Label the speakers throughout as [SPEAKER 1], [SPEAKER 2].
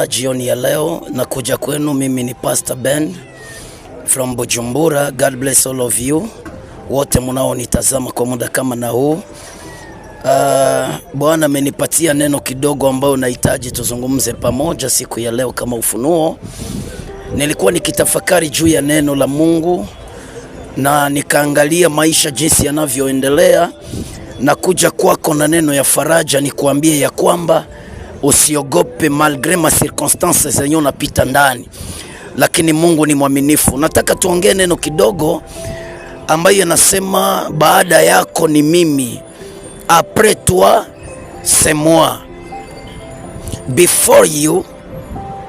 [SPEAKER 1] Jioni ya leo nakuja kwenu. Mimi ni Pastor Ben from Bujumbura. God bless all of you wote mnaonitazama kwa muda kama na huu. Bwana amenipatia neno kidogo ambao nahitaji tuzungumze pamoja siku ya leo kama ufunuo. Nilikuwa nikitafakari juu ya neno la Mungu na nikaangalia maisha jinsi yanavyoendelea, na kuja kwako na neno ya faraja ni kuambie ya kwamba usiogope malgré ma circonstances zenye unapita ndani, lakini Mungu ni mwaminifu. Nataka tuongee neno kidogo ambayo yanasema baada yako ni mimi, après toi c'est moi, before you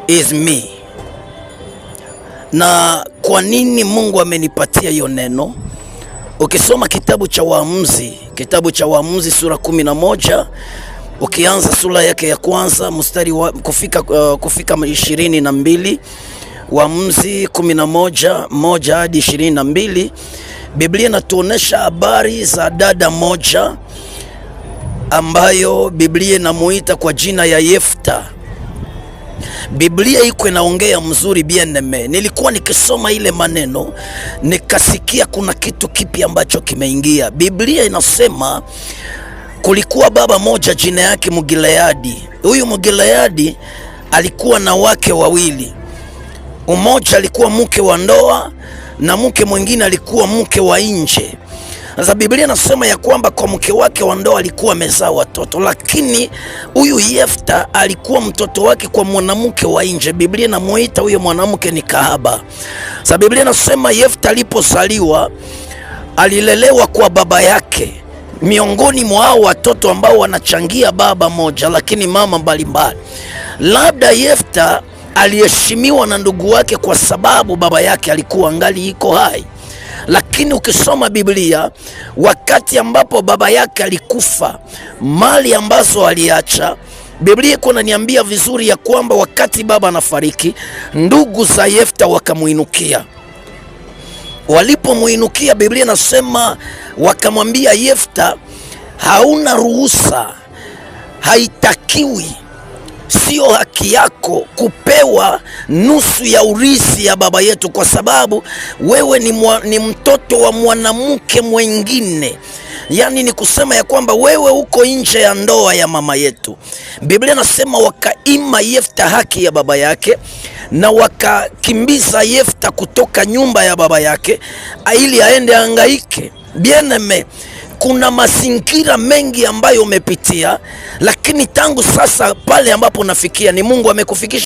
[SPEAKER 1] is me. Na kwa nini Mungu amenipatia hiyo neno? Ukisoma kitabu cha Waamuzi sura 11, ukianza sura yake ya kwanza mstari wa kufika 22, Waamuzi 11:1 hadi 22, Biblia inatuonesha habari za dada moja ambayo Biblia inamuita kwa jina ya Yefta. Biblia iko inaongea mzuri bien-aime. Nilikuwa nikisoma ile maneno nikasikia kuna kitu kipi ambacho kimeingia. Biblia inasema kulikuwa baba moja jina yake Mgileadi. Huyu Mgileadi alikuwa na wake wawili. Mmoja alikuwa mke wa ndoa na mke mwingine alikuwa mke wa nje. Sasa Biblia inasema ya kwamba kwa mke wake wa ndoa alikuwa amezaa watoto, lakini huyu Yefta alikuwa mtoto wake kwa mwanamke wa nje. Biblia inamuita huyo mwanamke ni kahaba. Sasa Biblia inasema Yefta alipozaliwa alilelewa kwa baba yake, miongoni mwa hao watoto ambao wanachangia baba moja lakini mama mbalimbali. Labda Yefta aliheshimiwa na ndugu wake kwa sababu baba yake alikuwa angali iko hai. Lakini ukisoma Biblia, wakati ambapo baba yake alikufa, mali ambazo aliacha, Biblia iko inaniambia vizuri ya kwamba wakati baba anafariki, ndugu za Yefta wakamuinukia. Walipomuinukia, Biblia nasema wakamwambia Yefta, hauna ruhusa, haitakiwi, sio haki yako kupewa nusu ya urithi ya baba yetu, kwa sababu wewe ni mtoto wa mwanamke mwingine. Yani ni kusema ya kwamba wewe uko nje ya ndoa ya mama yetu. Biblia nasema wakaima Yefta haki ya baba yake na wakakimbiza Yefta kutoka nyumba ya baba yake ili aende hangaike. Bien-aime, kuna mazingira mengi ambayo umepitia, lakini tangu sasa pale ambapo unafikia ni Mungu amekufikisha.